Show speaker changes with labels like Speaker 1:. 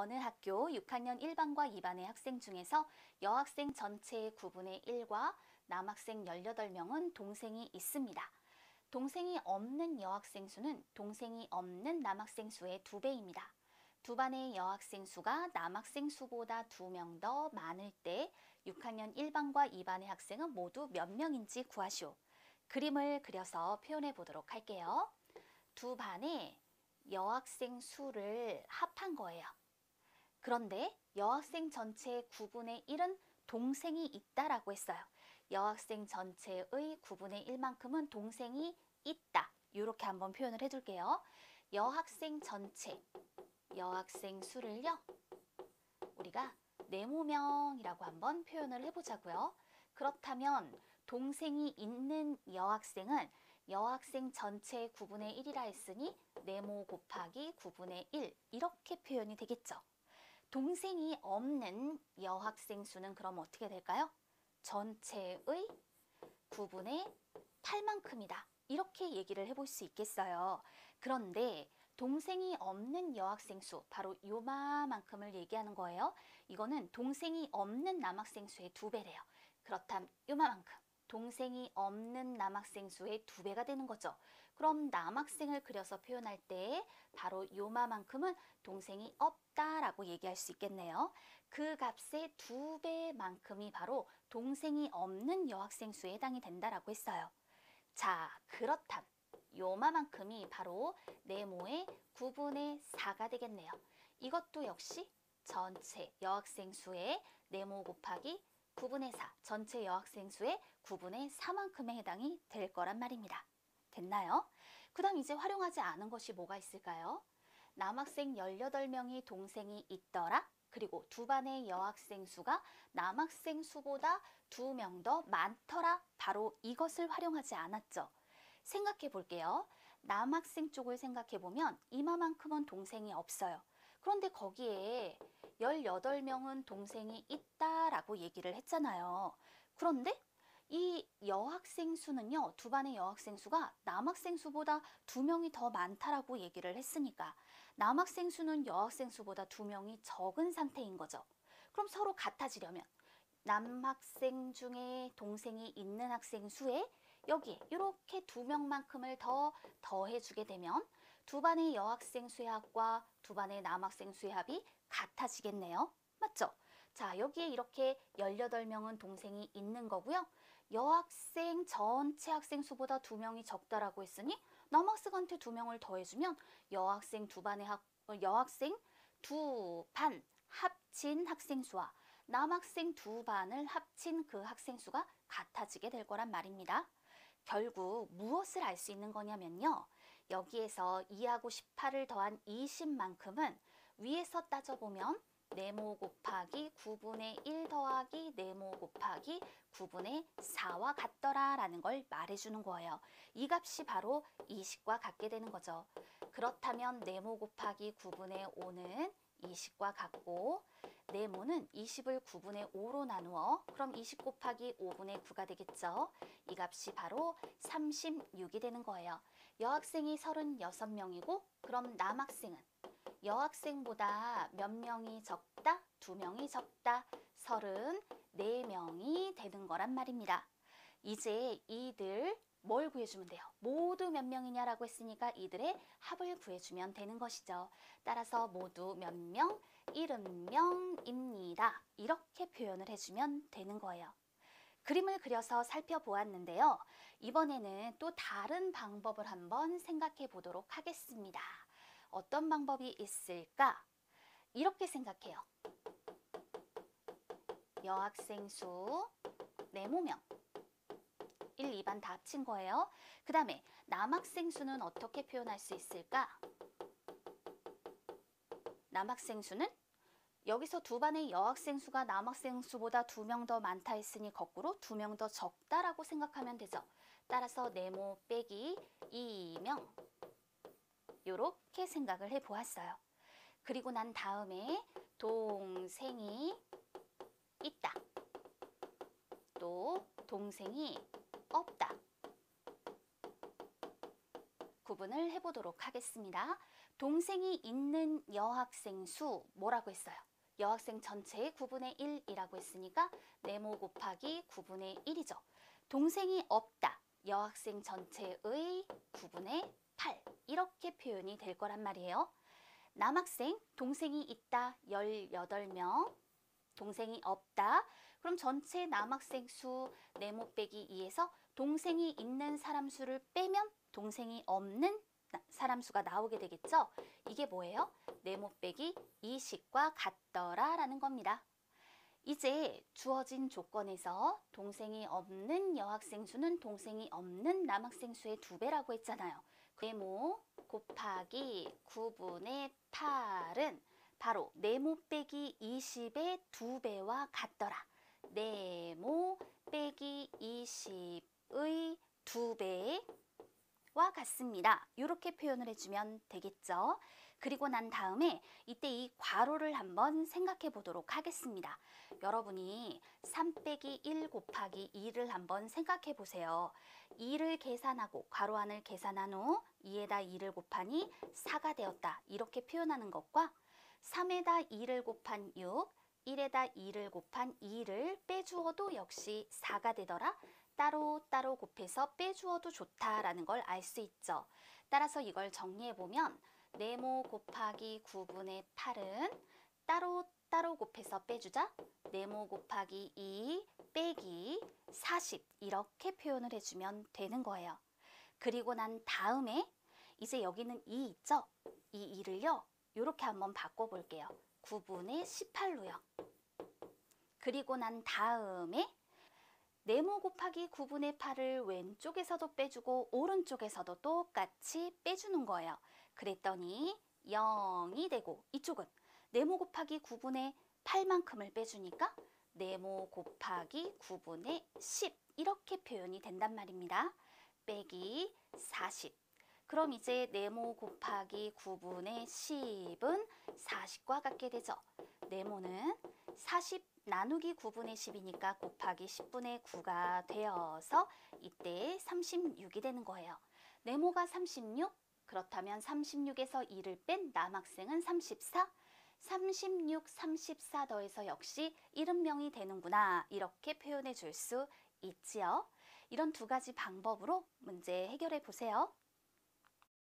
Speaker 1: 어느 학교 6학년 1반과 2반의 학생 중에서 여학생 전체의 9분의 1과 남학생 18명은 동생이 있습니다. 동생이 없는 여학생 수는 동생이 없는 남학생 수의 2배입니다. 두 반의 여학생 수가 남학생 수보다 2명 더 많을 때 6학년 1반과 2반의 학생은 모두 몇 명인지 구하시오. 그림을 그려서 표현해 보도록 할게요. 두 반의 여학생 수를 합한 거예요. 그런데 여학생 전체의 9분의 1은 동생이 있다라고 했어요. 여학생 전체의 9분의 1만큼은 동생이 있다. 이렇게 한번 표현을 해둘게요. 여학생 전체, 여학생 수를요. 우리가 네모명이라고 한번 표현을 해보자고요. 그렇다면 동생이 있는 여학생은 여학생 전체의 9분의 1이라 했으니 네모 곱하기 9분의 1 이렇게 표현이 되겠죠. 동생이 없는 여학생 수는 그럼 어떻게 될까요? 전체의 9분의 8만큼이다. 이렇게 얘기를 해볼 수 있겠어요. 그런데 동생이 없는 여학생 수, 바로 요만큼을 얘기하는 거예요. 이거는 동생이 없는 남학생 수의 2배래요. 그렇다면 요만큼. 동생이 없는 남학생 수의 2배가 되는 거죠. 그럼 남학생을 그려서 표현할 때 바로 요만큼은 동생이 없다라고 얘기할 수 있겠네요. 그 값의 2배만큼이 바로 동생이 없는 여학생 수에 해당이 된다라고 했어요. 자, 그렇다면 요만큼이 바로 네모의 9분의 4가 되겠네요. 이것도 역시 전체 여학생 수의 네모 곱하기 9분의 4, 전체 여학생 수의 9분의 4만큼에 해당이 될 거란 말입니다. 됐나요? 그 다음 이제 활용하지 않은 것이 뭐가 있을까요? 남학생 18명이 동생이 있더라. 그리고 두 반의 여학생 수가 남학생 수보다 2명 더 많더라. 바로 이것을 활용하지 않았죠. 생각해 볼게요. 남학생 쪽을 생각해 보면 이마만큼은 동생이 없어요. 그런데 거기에 18명은 동생이 있다라고 얘기를 했잖아요. 그런데 이 여학생 수는요, 두 반의 여학생 수가 남학생 수보다 2명이 더 많다라고 얘기를 했으니까 남학생 수는 여학생 수보다 2명이 적은 상태인 거죠. 그럼 서로 같아지려면 남학생 중에 동생이 있는 학생 수에 여기에 이렇게 2명만큼을 더 더해주게 되면 두 반의 여학생 수의 합과 두 반의 남학생 수의 합이 같아지겠네요. 맞죠? 자, 여기에 이렇게 18명은 동생이 있는 거고요. 여학생 전체 학생 수보다 2명이 적다라고 했으니 남학생한테 2명을 더해주면 여학생 두 반 합친 학생 수와 남학생 2반을 합친 그 학생 수가 같아지게 될 거란 말입니다. 결국 무엇을 알 수 있는 거냐면요. 여기에서 2하고 18을 더한 20만큼은 위에서 따져보면 네모 곱하기 9분의 1 더하기 네모 곱하기 9분의 4와 같더라 라는 걸 말해주는 거예요. 이 값이 바로 20과 같게 되는 거죠. 그렇다면 네모 곱하기 9분의 5는 20과 같고 네모는 20을 9분의 5로 나누어 그럼 20 곱하기 5분의 9가 되겠죠. 이 값이 바로 36이 되는 거예요. 여학생이 36명이고 그럼 남학생은 여학생보다 몇 명이 적다? 2명이 적다. 34명이 되는 거란 말입니다. 이제 이들 뭘 구해주면 돼요? 모두 몇 명이냐라고 했으니까 이들의 합을 구해주면 되는 것이죠. 따라서 모두 몇 명? 70명입니다. 이렇게 표현을 해주면 되는 거예요. 그림을 그려서 살펴보았는데요. 이번에는 또 다른 방법을 한번 생각해 보도록 하겠습니다. 어떤 방법이 있을까? 이렇게 생각해요. 여학생 수 네모명 1, 2반 다 합친 거예요. 그 다음에 남학생 수는 어떻게 표현할 수 있을까? 남학생 수는 여기서 두 반의 여학생 수가 남학생 수보다 2명 더 많다 했으니 거꾸로 2명 더 적다라고 생각하면 되죠. 따라서 네모 빼기 2명 이렇게 생각을 해보았어요. 그리고 난 다음에 동생이 있다. 또 동생이 없다. 구분을 해보도록 하겠습니다. 동생이 있는 여학생 수 뭐라고 했어요? 여학생 전체의 9분의 1이라고 했으니까 네모 곱하기 9분의 1이죠. 동생이 없다. 여학생 전체의 9분의 8 이렇게 표현이 될 거란 말이에요. 남학생, 동생이 있다 18명, 동생이 없다. 그럼 전체 남학생 수 네모 빼기 2에서 동생이 있는 사람 수를 빼면 동생이 없는 사람 수가 나오게 되겠죠? 이게 뭐예요? 네모 빼기 20과 같더라 라는 겁니다. 이제 주어진 조건에서 동생이 없는 여학생 수는 동생이 없는 남학생 수의 2배라고 했잖아요. 네모 곱하기 9분의 8은 바로 네모 빼기 20의 2배와 같더라. 네모 빼기 20의 2배와 같습니다. 이렇게 표현을 해주면 되겠죠. 그리고 난 다음에 이때 이 괄호를 한번 생각해 보도록 하겠습니다. 여러분이 3 빼기 1 곱하기 2를 한번 생각해 보세요. 2를 계산하고 괄호 안을 계산한 후 2에다 2를 곱하니 4가 되었다. 이렇게 표현하는 것과 3에다 2를 곱한 6, 1에다 2를 곱한 2를 빼주어도 역시 4가 되더라. 따로 곱해서 빼주어도 좋다라는 걸 알 수 있죠. 따라서 이걸 정리해보면 네모 곱하기 9분의 8은 따로 곱해서 빼주자. 네모 곱하기 2 빼기 40 이렇게 표현을 해주면 되는 거예요. 그리고 난 다음에 이제 여기는 2 있죠? 이 2를요. 이렇게 한번 바꿔볼게요. 9분의 18로요. 그리고 난 다음에 네모 곱하기 9분의 8을 왼쪽에서도 빼주고 오른쪽에서도 똑같이 빼주는 거예요. 그랬더니 0이 되고 이쪽은 네모 곱하기 9분의 8만큼을 빼주니까 네모 곱하기 9분의 10 이렇게 표현이 된단 말입니다. 빼기 40. 그럼 이제 네모 곱하기 9분의 10은 40과 같게 되죠. 네모는 40 나누기 9분의 10이니까 곱하기 10분의 9가 되어서 이때 36이 되는 거예요. 네모가 36, 그렇다면 36에서 2를 뺀 남학생은 34, 36, 34 더해서 역시 70명이 되는구나 이렇게 표현해 줄 수 있지요. 이런 두 가지 방법으로 문제 해결해 보세요.